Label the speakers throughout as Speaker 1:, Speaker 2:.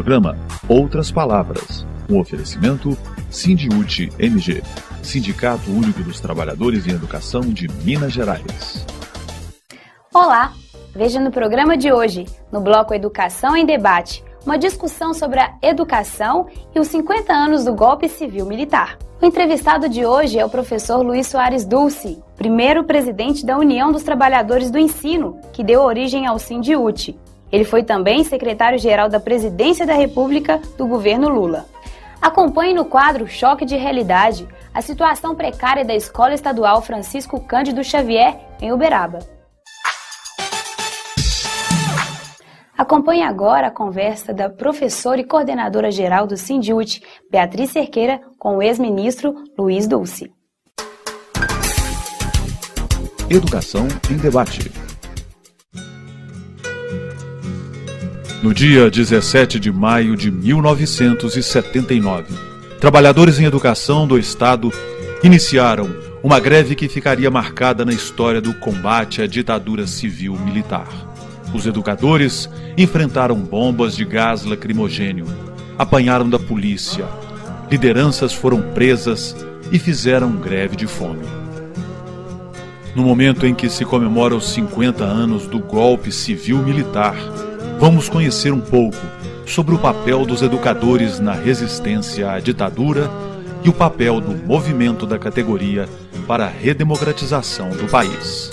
Speaker 1: programa Outras Palavras, um oferecimento Sindiúti MG, Sindicato Único dos Trabalhadores em Educação de Minas Gerais.
Speaker 2: Olá! Veja no programa de hoje, no bloco Educação em Debate, uma discussão sobre a educação e os 50 anos do golpe civil-militar. O entrevistado de hoje é o professor Luiz Soares Dulce, primeiro presidente da União dos Trabalhadores do Ensino, que deu origem ao Sindiúti. Ele foi também secretário-geral da Presidência da República do governo Lula. Acompanhe no quadro Choque de Realidade a situação precária da Escola Estadual Francisco Cândido Xavier, em Uberaba. Acompanhe agora a conversa da professora e coordenadora geral do Sindiúti, Beatriz Cerqueira, com o ex-ministro Luiz Dulce.
Speaker 1: Educação em Debate. No dia 17 de maio de 1979, trabalhadores em educação do Estado iniciaram uma greve que ficaria marcada na história do combate à ditadura civil-militar. Os educadores enfrentaram bombas de gás lacrimogênio, apanharam da polícia, lideranças foram presas e fizeram greve de fome. No momento em que se comemora os 50 anos do golpe civil-militar, vamos conhecer um pouco sobre o papel dos educadores na resistência à ditadura e o papel do movimento da categoria para a redemocratização do país.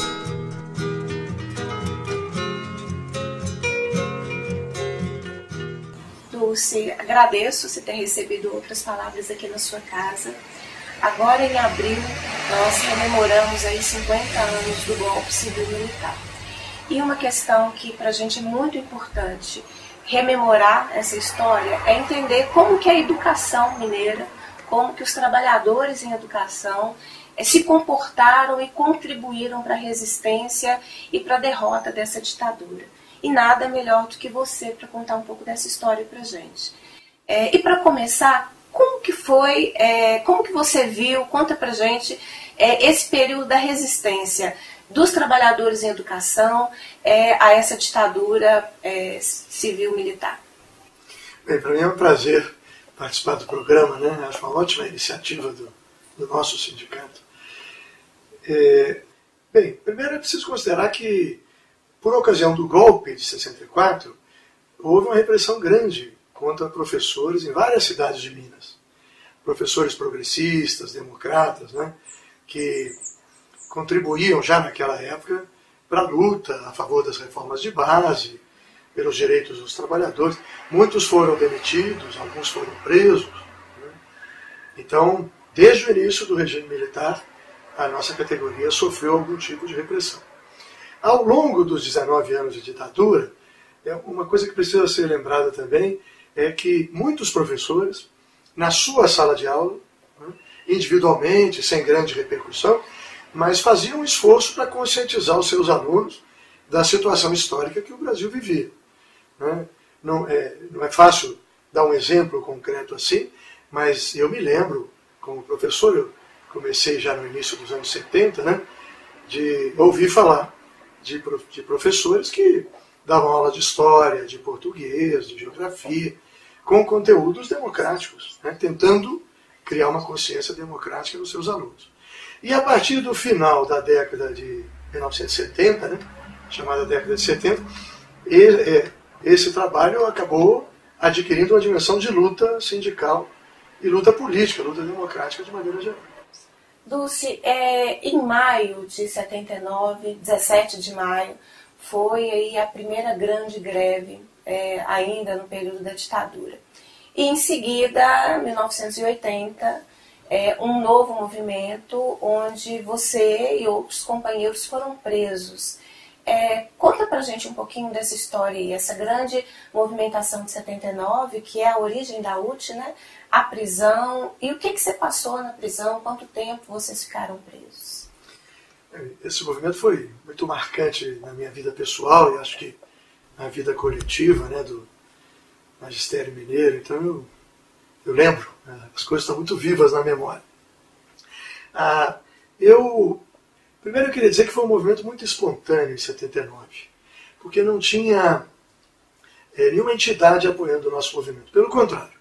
Speaker 3: Dulce, agradeço você ter recebido Outras Palavras aqui na sua casa. Agora, em abril, nós rememoramos aí 50 anos do golpe civil-militar. E uma questão que para a gente é muito importante rememorar essa história é entender como que a educação mineira, como que os trabalhadores em educação se comportaram e contribuíram para a resistência e para a derrota dessa ditadura. E nada melhor do que você para contar um pouco dessa história para a gente. E para começar, como que foi, como que você viu, conta para a gente esse período da resistência dos trabalhadores em educação a essa ditadura civil-militar.
Speaker 4: Bem, para mim é um prazer participar do programa, né? Acho uma ótima iniciativa do nosso sindicato. Bem, primeiro é preciso considerar que, por ocasião do golpe de 64, houve uma repressão grande contra professores em várias cidades de Minas. Professores progressistas, democratas, né? Que contribuíam já naquela época para a luta a favor das reformas de base, pelos direitos dos trabalhadores. Muitos foram demitidos, alguns foram presos. Né? Então, desde o início do regime militar, a nossa categoria sofreu algum tipo de repressão. Ao longo dos 19 anos de ditadura, uma coisa que precisa ser lembrada também é que muitos professores, na sua sala de aula, né, individualmente, sem grande repercussão, mas faziam um esforço para conscientizar os seus alunos da situação histórica que o Brasil vivia. Né? Não é fácil dar um exemplo concreto assim, mas eu me lembro, como professor, eu comecei já no início dos anos 70, né, de ouvir falar de professores que davam aula de história, de português, de geografia, com conteúdos democráticos, né, tentando criar uma consciência democrática nos seus alunos. E a partir do final da década de 1970, né, chamada década de 70, esse trabalho acabou adquirindo uma dimensão de luta sindical e luta política, luta democrática de maneira geral.
Speaker 3: Dulce, em maio de 79, 17 de maio, foi aí a primeira grande greve, ainda no período da ditadura. E em seguida, 1980, um novo movimento onde você e outros companheiros foram presos. Conta pra gente um pouquinho dessa história aí, essa grande movimentação de 79, que é a origem da UT, né? A prisão, e o que você passou na prisão, quanto tempo vocês ficaram presos?
Speaker 4: Esse movimento foi muito marcante na minha vida pessoal e acho que na vida coletiva, né, do magistério mineiro, então eu lembro, né, as coisas estão muito vivas na memória. Primeiro eu queria dizer que foi um movimento muito espontâneo em 79, porque não tinha nenhuma entidade apoiando o nosso movimento. Pelo contrário,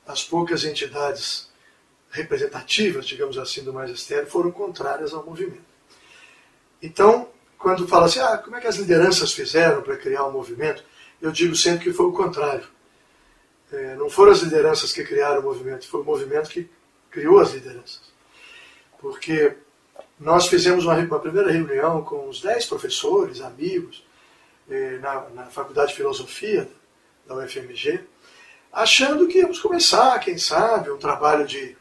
Speaker 4: as poucas entidades representativas, digamos assim, do magistério foram contrárias ao movimento. Então, quando fala assim, como é que as lideranças fizeram para criar um movimento, eu digo sempre que foi o contrário. Não foram as lideranças que criaram o movimento, foi o movimento que criou as lideranças. Porque nós fizemos uma primeira reunião com uns 10 professores, amigos, na Faculdade de Filosofia da UFMG, achando que íamos começar, quem sabe, um trabalho de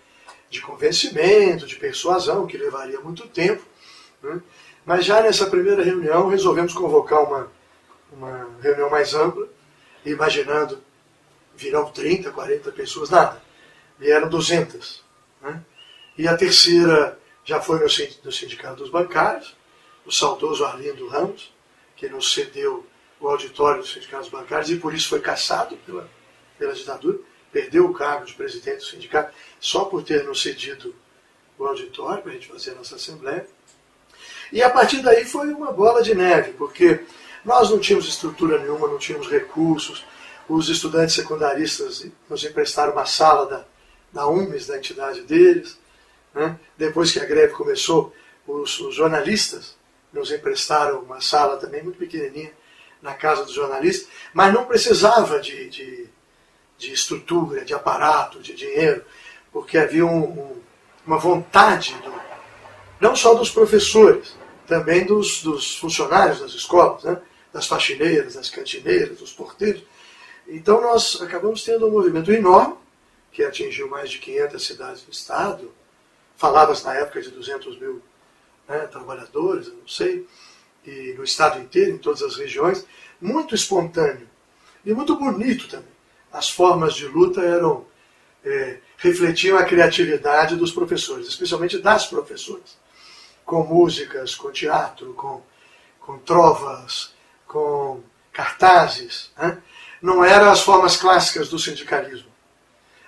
Speaker 4: convencimento, de persuasão, que levaria muito tempo, né? Mas já nessa primeira reunião resolvemos convocar uma reunião mais ampla, imaginando virão 30, 40 pessoas, nada. Vieram 200. Né? E a terceira já foi no Sindicato dos Bancários, o saudoso Arlindo Ramos, que nos cedeu o auditório dos sindicatos bancários e por isso foi cassado pela ditadura, perdeu o cargo de presidente do sindicato só por ter nos cedido o auditório para a gente fazer a nossa assembleia. E a partir daí foi uma bola de neve, porque nós não tínhamos estrutura nenhuma, não tínhamos recursos. Os estudantes secundaristas nos emprestaram uma sala da UMES, da entidade deles. Né? Depois que a greve começou, os jornalistas nos emprestaram uma sala também muito pequenininha na casa dos jornalistas, mas não precisava de estrutura, de aparato, de dinheiro, porque havia uma vontade, não só dos professores, também dos funcionários das escolas, né? Das faxineiras, das cantineiras, dos porteiros. Então nós acabamos tendo um movimento enorme, que atingiu mais de 500 cidades do Estado, falava-se na época de 200 mil trabalhadores, eu não sei, e no Estado inteiro, em todas as regiões, muito espontâneo e muito bonito também. As formas de luta refletiam a criatividade dos professores, especialmente das professoras, com músicas, com teatro, com trovas, com cartazes. Né? Não eram as formas clássicas do sindicalismo.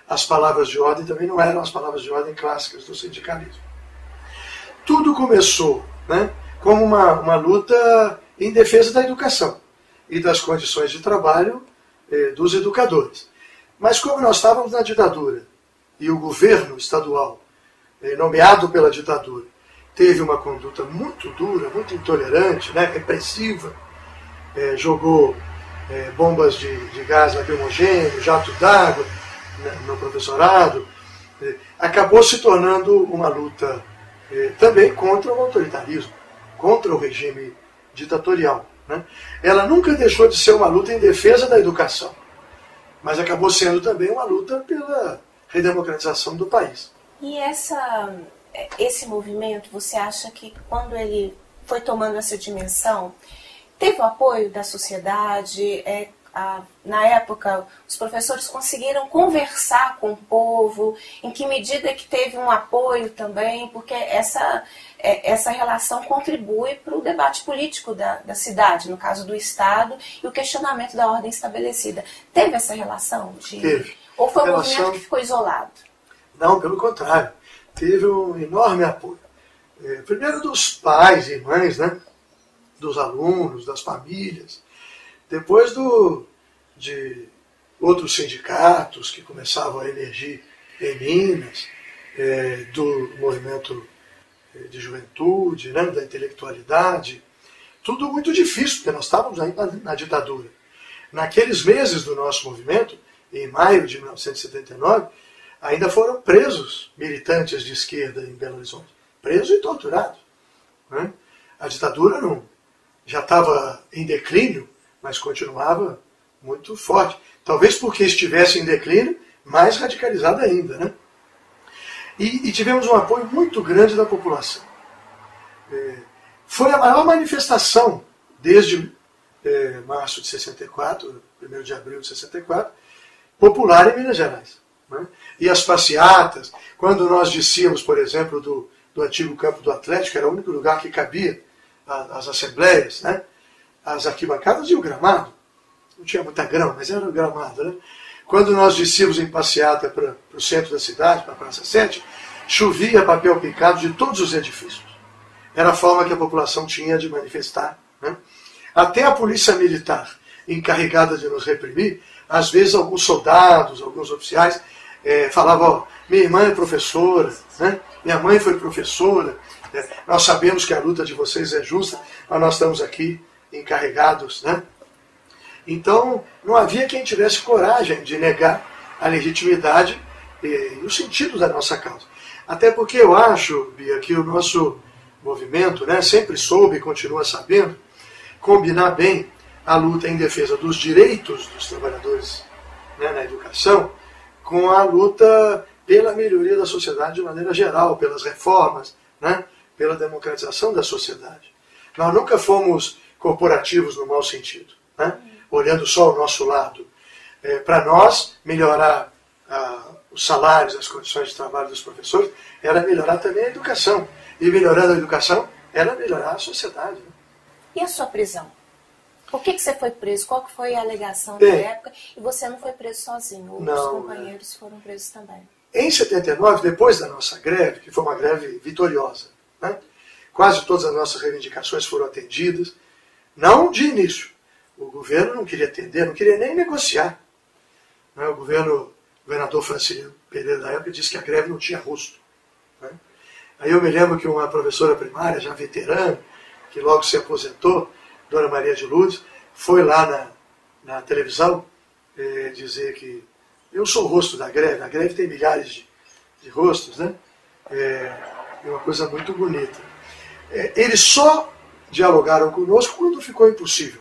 Speaker 4: As palavras de ordem também não eram as palavras de ordem clássicas do sindicalismo. Tudo começou, né, como uma luta em defesa da educação e das condições de trabalho dos educadores. Mas como nós estávamos na ditadura e o governo estadual, nomeado pela ditadura, teve uma conduta muito dura, muito intolerante, né, repressiva, jogou bombas de gás lacrimogêneo, jato d'água no professorado, acabou se tornando uma luta também contra o autoritarismo, contra o regime ditatorial. Né? Ela nunca deixou de ser uma luta em defesa da educação, mas acabou sendo também uma luta pela redemocratização do país.
Speaker 3: E esse movimento, você acha que quando ele foi tomando essa dimensão, teve o apoio da sociedade? Na época, os professores conseguiram conversar com o povo? Em que medida que teve um apoio também? Porque essa relação contribui para o debate político da cidade, no caso do Estado, e o questionamento da ordem estabelecida. Teve essa relação?
Speaker 4: Teve.
Speaker 3: Ou foi um movimento que ficou isolado?
Speaker 4: Não, pelo contrário. Teve um enorme apoio. Primeiro dos pais e mães, né? Dos alunos, das famílias. Depois de outros sindicatos que começavam a emergir em Minas, do movimento de juventude, né, da intelectualidade. Tudo muito difícil, porque nós estávamos ainda na ditadura. Naqueles meses do nosso movimento, em maio de 1979, ainda foram presos militantes de esquerda em Belo Horizonte. Presos e torturados. Né? A ditadura já estava em declínio, mas continuava muito forte. Talvez porque estivesse em declínio, mais radicalizada ainda. Né? E tivemos um apoio muito grande da população. Foi a maior manifestação desde março de 64, 1º de abril de 64, popular em Minas Gerais. Né? E as passeatas, quando nós descíamos, por exemplo, do antigo campo do Atlético, era o único lugar que cabia as assembleias, né? As arquibancadas e o gramado. Não tinha muita grama, mas era o gramado. Né? Quando nós descíamos em passeata para o centro da cidade, para a Praça 7, chovia papel picado de todos os edifícios. Era a forma que a população tinha de manifestar. Né? Até a polícia militar encarregada de nos reprimir, às vezes alguns soldados, alguns oficiais falavam, minha irmã é professora, né? Minha mãe foi professora, nós sabemos que a luta de vocês é justa, mas nós estamos aqui encarregados, né? Então, não havia quem tivesse coragem de negar a legitimidade e o sentido da nossa causa. Até porque eu acho, Bia, que o nosso movimento, né, sempre soube e continua sabendo combinar bem a luta em defesa dos direitos dos trabalhadores, né, na educação com a luta pela melhoria da sociedade de maneira geral, pelas reformas, né, pela democratização da sociedade. Nós nunca fomos corporativos no mau sentido, né, olhando só o nosso lado. Para nós, melhorar os salários, as condições de trabalho dos professores, era melhorar também a educação. E melhorando a educação, era melhorar a sociedade. Né?
Speaker 3: E a sua prisão? Por que você foi preso? Qual que foi a alegação da época? E você não foi preso sozinho, outros companheiros foram presos também.
Speaker 4: Em 79, depois da nossa greve, que foi uma greve vitoriosa, né? Quase todas as nossas reivindicações foram atendidas. Não de início. O governo não queria atender, não queria nem negociar. Né? O governador Francilio Pereira da época disse que a greve não tinha rosto. Né? Aí eu me lembro que uma professora primária, já veterana, que logo se aposentou, Dona Maria de Lourdes, foi lá na televisão dizer que eu sou o rosto da greve. A greve tem milhares de rostos, né? É uma coisa muito bonita. Eles só dialogaram conosco quando ficou impossível.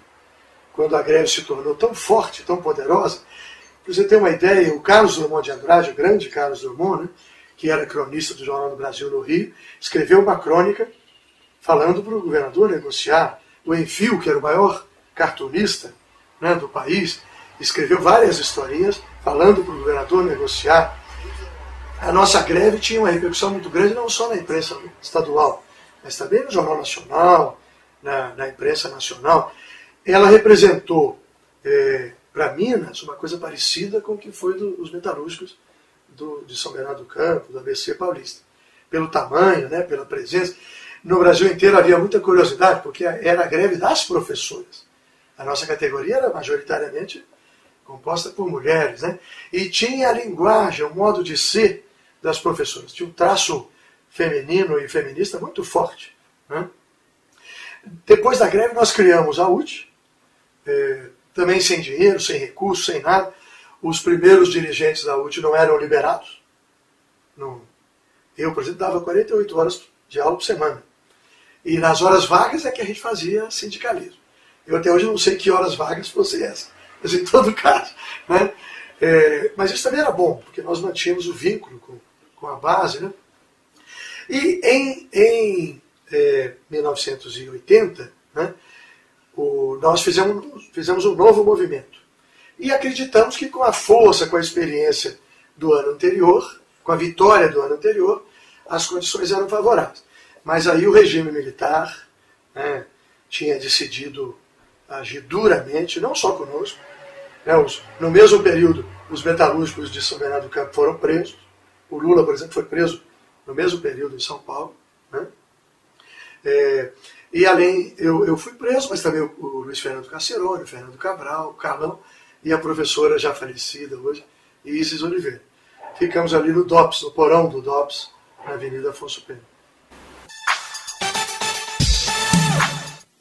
Speaker 4: Quando a greve se tornou tão forte, tão poderosa. Para você ter uma ideia, o Carlos Drummond de Andrade, o grande Carlos Drummond, né, que era cronista do Jornal do Brasil no Rio, escreveu uma crônica falando para o governador negociar. O Enfio, que era o maior cartunista, né, do país, escreveu várias historinhas falando para o governador negociar. A nossa greve tinha uma repercussão muito grande, não só na imprensa estadual, mas também no Jornal Nacional, na imprensa nacional. Ela representou para Minas uma coisa parecida com o que foi dos metalúrgicos de São Bernardo do Campo, do ABC Paulista. Pelo tamanho, né, pela presença. No Brasil inteiro havia muita curiosidade, porque era a greve das professoras. A nossa categoria era majoritariamente composta por mulheres, né? E tinha a linguagem, o modo de ser das professoras. Tinha um traço feminino e feminista muito forte. Né? Depois da greve nós criamos a UTE, também sem dinheiro, sem recursos, sem nada. Os primeiros dirigentes da UTE não eram liberados. Não. Eu, por exemplo, dava 48 horas de aula por semana. E nas horas vagas é que a gente fazia sindicalismo. Eu até hoje não sei que horas vagas fosse essa. Mas em todo caso. Né? Mas isso também era bom, porque nós mantínhamos o vínculo com a base. Né? E em 1980, né, nós fizemos um novo movimento. E acreditamos que com a força, com a experiência do ano anterior, com a vitória do ano anterior, as condições eram favoráveis. Mas aí o regime militar, né, tinha decidido agir duramente, não só conosco. Né, no mesmo período, os metalúrgicos de São Bernardo do Campo foram presos. O Lula, por exemplo, foi preso no mesmo período em São Paulo. Né? E além, eu fui preso, mas também o Luiz Fernando Casserone, o Fernando Cabral, o Carlão e a professora já falecida hoje, Isis Oliveira. Ficamos ali no DOPS, no porão do DOPS, na Avenida Afonso Pena.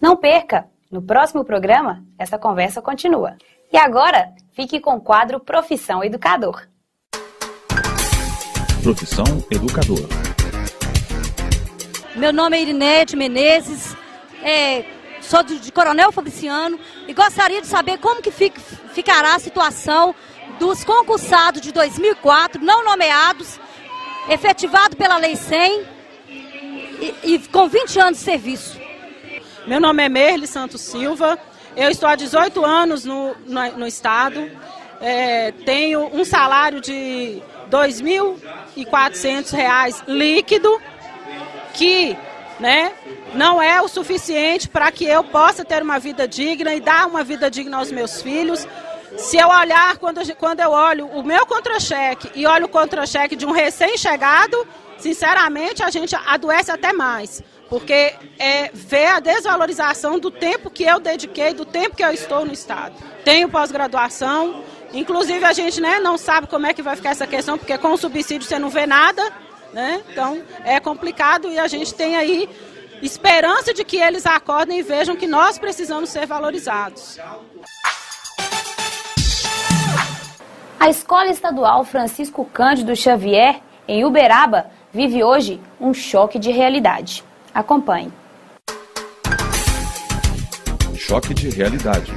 Speaker 2: Não perca! No próximo programa, essa conversa continua. E agora, fique com o quadro Profissão Educador.
Speaker 1: Profissão Educador.
Speaker 5: Meu nome é Irinete Menezes, sou de Coronel Fabriciano e gostaria de saber como que ficará a situação dos concursados de 2004, não nomeados, efetivado pela Lei 100 e com 20 anos de serviço.
Speaker 6: Meu nome é Merle Santos Silva, eu estou há 18 anos no Estado, tenho um salário de R$ 2.400 líquido, que, né, não é o suficiente para que eu possa ter uma vida digna e dar uma vida digna aos meus filhos. Se eu olhar, quando eu olho o meu contra-cheque e olho o contra-cheque de um recém-chegado, sinceramente a gente adoece até mais. porque ver a desvalorização do tempo que eu dediquei, do tempo que eu estou no Estado. Tenho pós-graduação, inclusive a gente, né, não sabe como é que vai ficar essa questão, porque com o subsídio você não vê nada, né? Então é complicado e a gente tem aí esperança de que eles acordem e vejam que nós precisamos ser valorizados.
Speaker 2: A Escola Estadual Francisco Cândido Xavier, em Uberaba, vive hoje um choque de realidade. Acompanhe.
Speaker 1: Choque de realidade.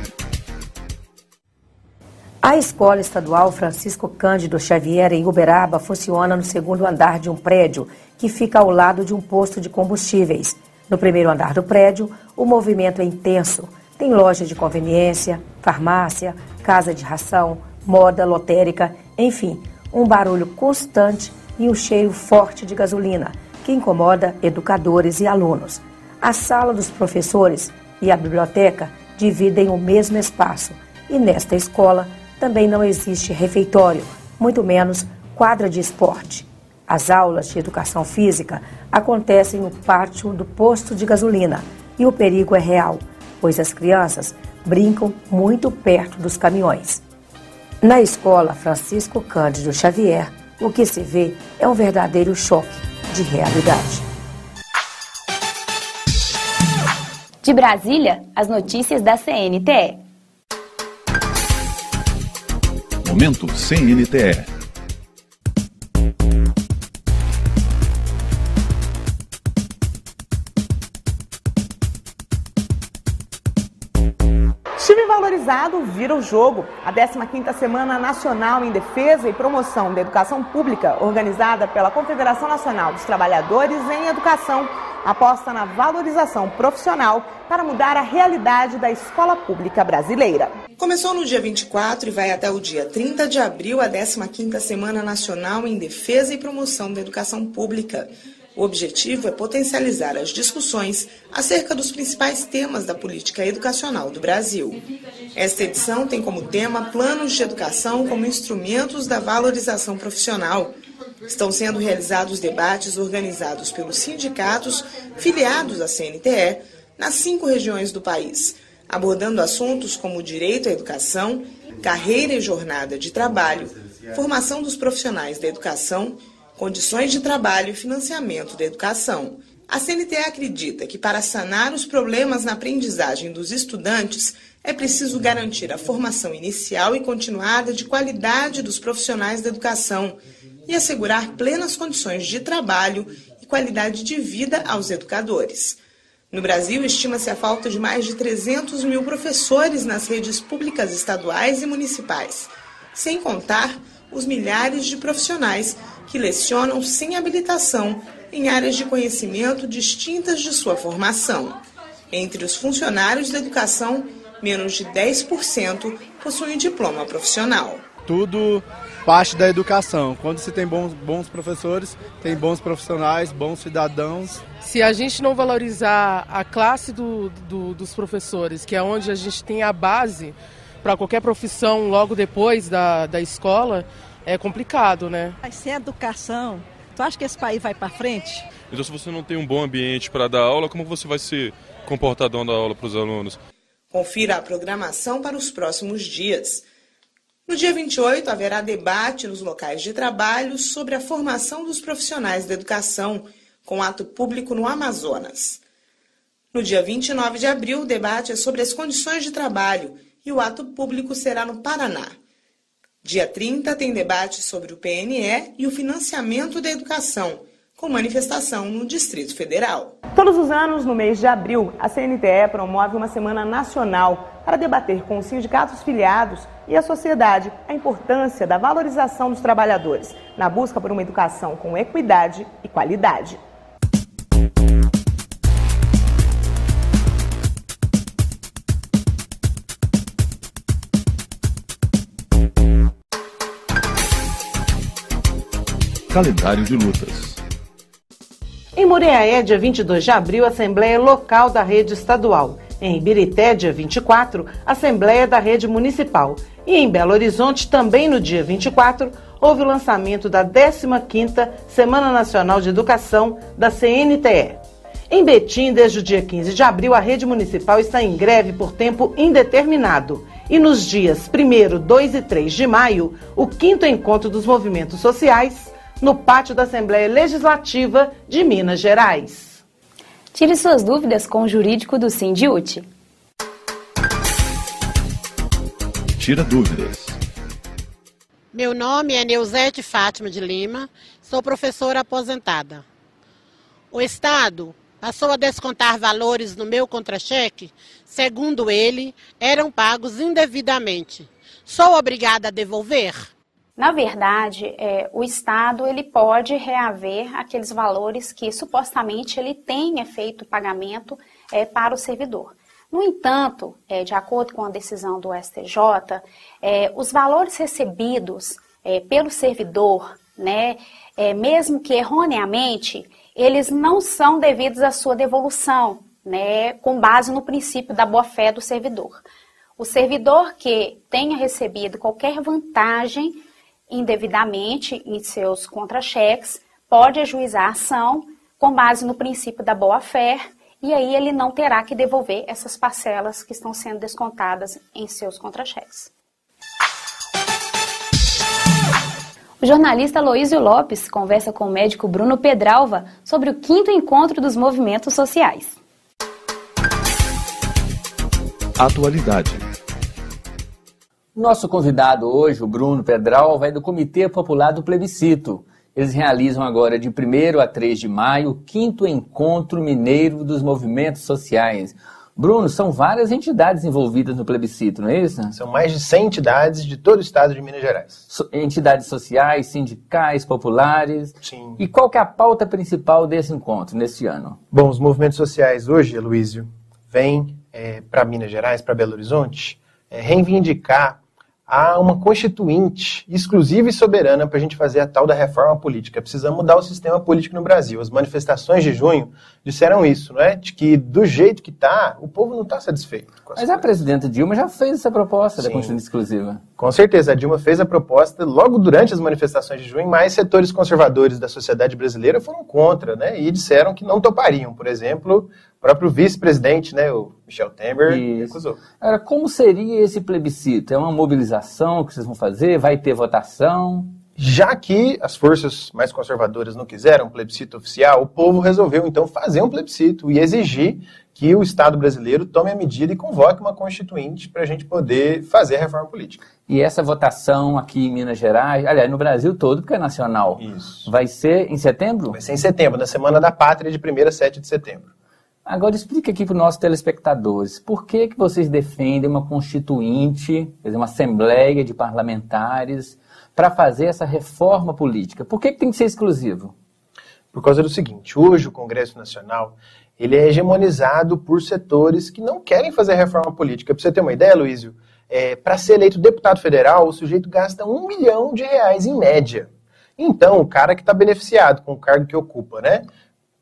Speaker 7: A Escola Estadual Francisco Cândido Xavier, em Uberaba, funciona no segundo andar de um prédio que fica ao lado de um posto de combustíveis. No primeiro andar do prédio, o movimento é intenso. Tem loja de conveniência, farmácia, casa de ração, moda, lotérica, enfim, um barulho constante e um cheiro forte de gasolina, que incomoda educadores e alunos. A sala dos professores e a biblioteca dividem o mesmo espaço e nesta escola também não existe refeitório, muito menos quadra de esporte. As aulas de educação física acontecem no pátio do posto de gasolina e o perigo é real, pois as crianças brincam muito perto dos caminhões. Na Escola Francisco Cândido Xavier, o que se vê é um verdadeiro choque de realidade.
Speaker 2: De Brasília, as notícias da CNTE.
Speaker 1: Momento CNTE.
Speaker 8: Time valorizado vira o jogo. A 15ª Semana Nacional em Defesa e Promoção da Educação Pública, organizada pela Confederação Nacional dos Trabalhadores em Educação, aposta na valorização profissional para mudar a realidade da escola pública brasileira.
Speaker 9: Começou no dia 24 e vai até o dia 30 de abril a 15ª Semana Nacional em Defesa e Promoção da Educação Pública. O objetivo é potencializar as discussões acerca dos principais temas da política educacional do Brasil. Esta edição tem como tema planos de educação como instrumentos da valorização profissional. Estão sendo realizados debates organizados pelos sindicatos filiados à CNTE nas 5 regiões do país, abordando assuntos como direito à educação, carreira e jornada de trabalho, formação dos profissionais da educação, condições de trabalho e financiamento da educação. A CNTE acredita que para sanar os problemas na aprendizagem dos estudantes é preciso garantir a formação inicial e continuada de qualidade dos profissionais da educação e assegurar plenas condições de trabalho e qualidade de vida aos educadores. No Brasil, estima-se a falta de mais de 300 mil professores nas redes públicas estaduais e municipais, sem contar os milhares de profissionais que lecionam sem habilitação em áreas de conhecimento distintas de sua formação. Entre os funcionários da educação, menos de 10% possuem diploma profissional.
Speaker 10: Tudo parte da educação. Quando se tem bons professores, tem bons profissionais, bons cidadãos.
Speaker 11: Se a gente não valorizar a classe dos professores, que é onde a gente tem a base para qualquer profissão logo depois da escola, é complicado, né? Sem educação, tu acha que esse país vai para frente?
Speaker 12: Então, se você não tem um bom ambiente para dar aula, como você vai se comportar dando aula para os alunos?
Speaker 9: Confira a programação para os próximos dias. No dia 28, haverá debate nos locais de trabalho sobre a formação dos profissionais da educação, com ato público no Amazonas. No dia 29 de abril, o debate é sobre as condições de trabalho e o ato público será no Paraná. Dia 30 tem debate sobre o PNE e o financiamento da educação, com manifestação no Distrito Federal.
Speaker 8: Todos os anos, no mês de abril, a CNTE promove uma semana nacional para debater com os sindicatos filiados e a sociedade a importância da valorização dos trabalhadores, na busca por uma educação com equidade e qualidade.
Speaker 1: Calendário de lutas.
Speaker 13: Em Muriaé, dia 22 de abril, Assembleia Local da Rede Estadual. Em Ibirité, dia 24, Assembleia da Rede Municipal. E em Belo Horizonte, também no dia 24, houve o lançamento da 15ª Semana Nacional de Educação da CNTE. Em Betim, desde o dia 15 de abril, a rede municipal está em greve por tempo indeterminado. E nos dias 1º, 2 e 3 de maio, o 5º encontro dos movimentos sociais no pátio da Assembleia Legislativa de Minas Gerais.
Speaker 2: Tire suas dúvidas com o jurídico do Sindiúti.
Speaker 1: Tira dúvidas.
Speaker 14: Meu nome é Neuzete Fátima de Lima, sou professora aposentada. O Estado passou a descontar valores no meu contra-cheque, segundo ele, eram pagos indevidamente. Sou obrigada a devolver?
Speaker 15: Na verdade, o Estado ele pode reaver aqueles valores que supostamente ele tenha feito pagamento para o servidor. No entanto, de acordo com a decisão do STJ, os valores recebidos pelo servidor, né, mesmo que erroneamente, eles não são devidos à sua devolução, né, com base no princípio da boa-fé do servidor. O servidor que tenha recebido qualquer vantagem indevidamente em seus contra-cheques pode ajuizar a ação com base no princípio da boa-fé, e aí ele não terá que devolver essas parcelas que estão sendo descontadas em seus contra-cheques.
Speaker 2: O jornalista Aloísio Lopes conversa com o médico Bruno Pedralva sobre o 5º encontro dos movimentos sociais.
Speaker 1: Atualidade.
Speaker 16: Nosso convidado hoje, o Bruno Pedralva, é do Comitê Popular do Plebiscito. Eles realizam agora de 1º a 3 de maio o 5º Encontro Mineiro dos Movimentos Sociais. Bruno, são várias entidades envolvidas no plebiscito, não é isso?
Speaker 17: São mais de 100 entidades de todo o estado de Minas Gerais.
Speaker 16: Entidades sociais, sindicais, populares.
Speaker 17: Sim.
Speaker 16: E qual que é a pauta principal desse encontro, nesse ano?
Speaker 17: Bom, os movimentos sociais hoje, Aloísio, vêm para Minas Gerais, para Belo Horizonte, reivindicar a uma constituinte exclusiva e soberana para a gente fazer a tal da reforma política. Precisamos mudar o sistema político no Brasil. As manifestações de junho disseram isso, não é? De que do jeito que está, o povo não está satisfeito.
Speaker 16: Mas a presidenta Dilma já fez essa proposta da constituinte exclusiva.
Speaker 17: Com certeza, a Dilma fez a proposta logo durante as manifestações de junho, mas setores conservadores da sociedade brasileira foram contra, né? E disseram que não topariam. Por exemplo, o próprio vice-presidente, né, o Michel Temer, recusou.
Speaker 16: Agora, como seria esse plebiscito? É uma mobilização que vocês vão fazer? Vai ter votação?
Speaker 17: Já que as forças mais conservadoras não quiseram um plebiscito oficial, o povo resolveu, então, fazer um plebiscito e exigir que o Estado brasileiro tome a medida e convoque uma constituinte para a gente poder fazer a reforma política.
Speaker 16: E essa votação aqui em Minas Gerais, aliás, no Brasil todo, porque é nacional,
Speaker 17: isso,
Speaker 16: vai ser em setembro?
Speaker 17: Vai ser em setembro, na Semana da Pátria, de 1º a 7 de setembro.
Speaker 16: Agora explica aqui para os nossos telespectadores, por que vocês defendem uma constituinte, quer dizer, uma assembleia de parlamentares, para fazer essa reforma política? Por que tem que ser exclusivo?
Speaker 17: Por causa do seguinte, hoje o Congresso Nacional ele é hegemonizado por setores que não querem fazer a reforma política. Para você ter uma ideia, Aloísio, para ser eleito deputado federal, o sujeito gasta R$1 milhão em média. Então, o cara que está beneficiado com o cargo que ocupa, né?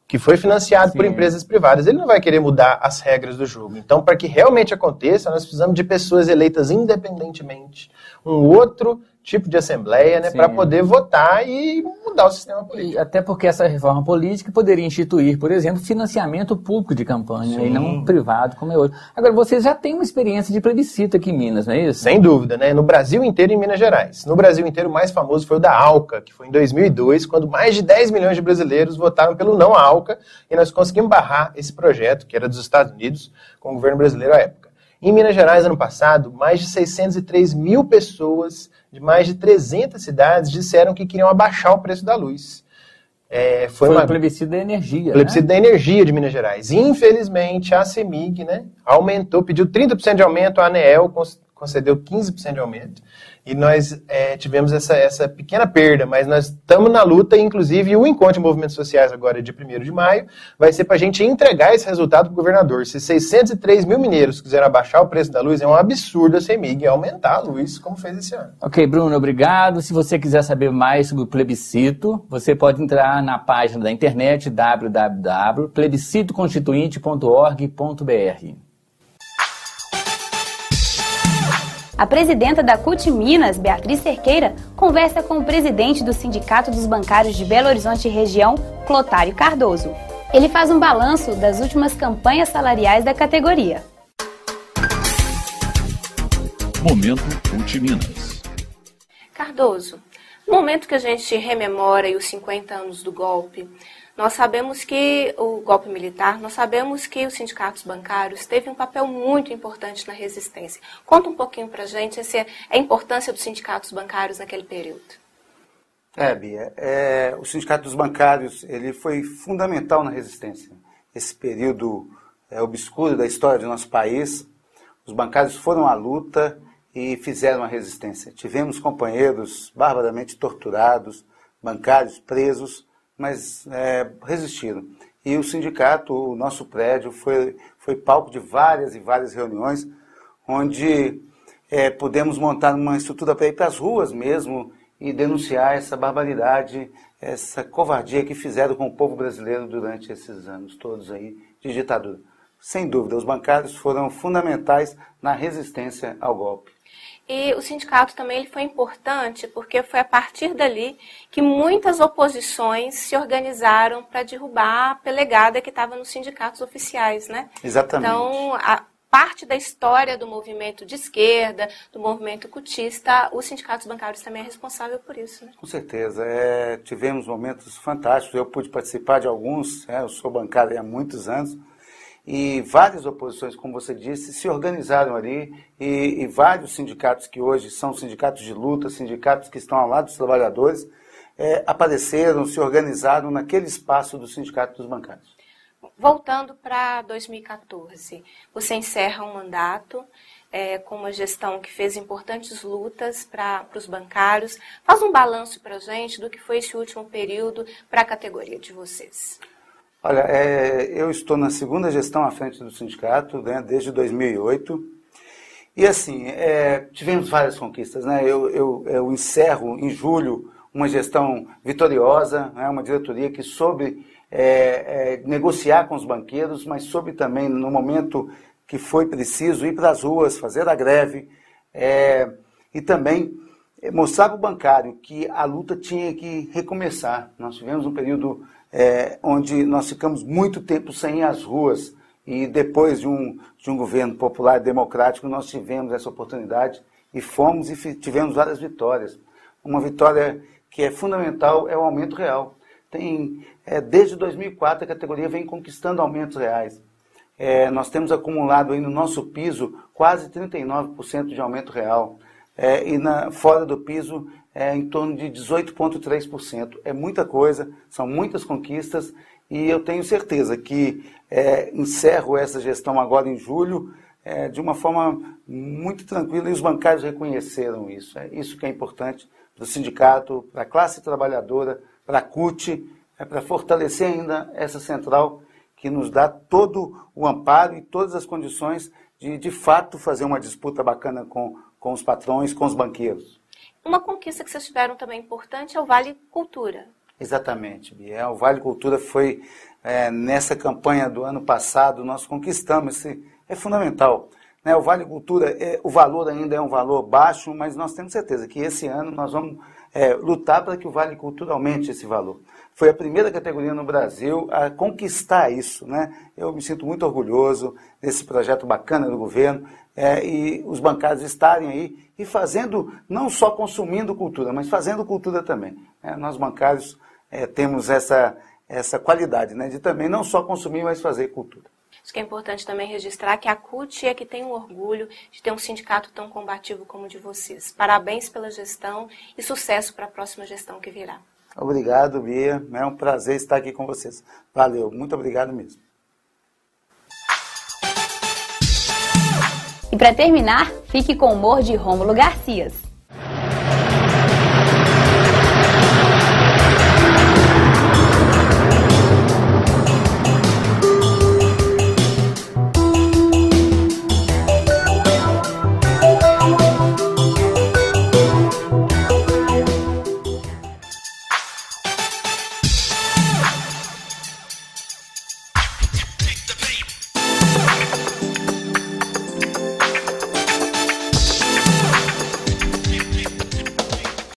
Speaker 17: Que foi financiado por empresas privadas, ele não vai querer mudar as regras do jogo. Então, para que realmente aconteça, nós precisamos de pessoas eleitas independentemente, um outro tipo de assembleia, né, para poder votar e mudar o sistema político.
Speaker 16: E até porque essa reforma política poderia instituir, por exemplo, financiamento público de campanha, e não privado, como é hoje. Agora, vocês já têm uma experiência de plebiscito aqui em Minas, não é isso?
Speaker 17: Sem dúvida, né? No Brasil inteiro e em Minas Gerais. No Brasil inteiro, o mais famoso foi o da ALCA, que foi em 2002, quando mais de 10 milhões de brasileiros votaram pelo não à ALCA, e nós conseguimos barrar esse projeto, que era dos Estados Unidos, com o governo brasileiro à época. Em Minas Gerais, ano passado, mais de 603 mil pessoas de mais de 300 cidades disseram que queriam abaixar o preço da luz.
Speaker 16: Foi o plebiscito da energia,
Speaker 17: plebiscito da energia de Minas Gerais. Infelizmente, a CEMIG, né, aumentou, pediu 30% de aumento, a ANEEL concedeu 15% de aumento. E nós tivemos essa pequena perda, mas nós estamos na luta, inclusive o encontro de movimentos sociais agora de 1º de maio vai ser para a gente entregar esse resultado para o governador. Se 603 mil mineiros quiserem abaixar o preço da luz, é um absurdo a CEMIG aumentar a luz, como fez esse ano.
Speaker 16: Ok, Bruno, obrigado. Se você quiser saber mais sobre o plebiscito, você pode entrar na página da internet www.plebiscitoconstituinte.org.br.
Speaker 2: A presidenta da CUT Minas, Beatriz Cerqueira, conversa com o presidente do Sindicato dos Bancários de Belo Horizonte e Região, Clotário Cardoso. Ele faz um balanço das últimas campanhas salariais da categoria.
Speaker 1: Momento CUT Minas.
Speaker 3: Cardoso, no momento que a gente rememora os 50 anos do golpe, nós sabemos que o golpe militar, nós sabemos que os sindicatos bancários teve um papel muito importante na resistência. Conta um pouquinho para a gente a importância dos sindicatos bancários naquele período.
Speaker 18: Bia, o sindicato dos bancários ele foi fundamental na resistência. Esse período obscuro da história do nosso país, os bancários foram à luta e fizeram a resistência. Tivemos companheiros barbaramente torturados, bancários presos, mas resistiram. E o sindicato, o nosso prédio, foi palco de várias e várias reuniões, onde pudemos montar uma estrutura para ir para as ruas mesmo e denunciar essa barbaridade, essa covardia que fizeram com o povo brasileiro durante esses anos todos aí de ditadura. Sem dúvida, os bancários foram fundamentais na resistência ao golpe.
Speaker 3: E o sindicato também ele foi importante porque foi a partir dali que muitas oposições se organizaram para derrubar a pelegada que estava nos sindicatos oficiais, né?
Speaker 18: Exatamente.
Speaker 3: Então, a parte da história do movimento de esquerda, do movimento cutista, os sindicatos bancários também é responsável por isso, né?
Speaker 18: Com certeza. Tivemos momentos fantásticos, eu pude participar de alguns, eu sou bancário há muitos anos, e várias oposições, como você disse, se organizaram ali e vários sindicatos que hoje são sindicatos de luta, sindicatos que estão ao lado dos trabalhadores, apareceram, se organizaram naquele espaço do Sindicato dos Bancários.
Speaker 3: Voltando para 2014, você encerra um mandato com uma gestão que fez importantes lutas para os bancários. Faz um balanço para a gente do que foi esse último período para a categoria de vocês.
Speaker 18: Olha, eu estou na segunda gestão à frente do sindicato, né, desde 2008, e assim, tivemos várias conquistas, né? Eu encerro em julho uma gestão vitoriosa, né, uma diretoria que soube negociar com os banqueiros, mas soube também, no momento que foi preciso, ir para as ruas, fazer a greve, e também mostrar para o bancário que a luta tinha que recomeçar. Nós tivemos um período onde nós ficamos muito tempo sem ir às ruas, e depois de um governo popular e democrático, nós tivemos essa oportunidade e fomos e tivemos várias vitórias. Uma vitória que é fundamental é o aumento real. Desde 2004 a categoria vem conquistando aumentos reais. Nós temos acumulado aí no nosso piso quase 39% de aumento real. E fora do piso em torno de 18,3%. É muita coisa, são muitas conquistas, e eu tenho certeza que encerro essa gestão agora em julho de uma forma muito tranquila, e os bancários reconheceram isso. É isso que é importante para o sindicato, para a classe trabalhadora, para a CUT, para fortalecer ainda essa central que nos dá todo o amparo e todas as condições de fato fazer uma disputa bacana com os patrões, com os banqueiros.
Speaker 3: Uma conquista que vocês tiveram também importante é o Vale Cultura.
Speaker 18: Exatamente, Bia. O Vale Cultura foi, nessa campanha do ano passado, nós conquistamos, é fundamental. Né? O Vale Cultura, o valor ainda é um valor baixo, mas nós temos certeza que esse ano nós vamos lutar para que o Vale Cultura aumente esse valor. Foi a primeira categoria no Brasil a conquistar isso, né? Eu me sinto muito orgulhoso desse projeto bacana do governo, e os bancários estarem aí e fazendo, não só consumindo cultura, mas fazendo cultura também. Nós bancários temos essa qualidade, né, de também não só consumir, mas fazer cultura.
Speaker 3: Acho que é importante também registrar que a CUT é que tem um orgulho de ter um sindicato tão combativo como o de vocês. Parabéns pela gestão e sucesso para a próxima gestão que virá.
Speaker 18: Obrigado, Bia. É um prazer estar aqui com vocês. Valeu, muito obrigado mesmo.
Speaker 2: E para terminar, fique com o humor de Rômulo Garcias.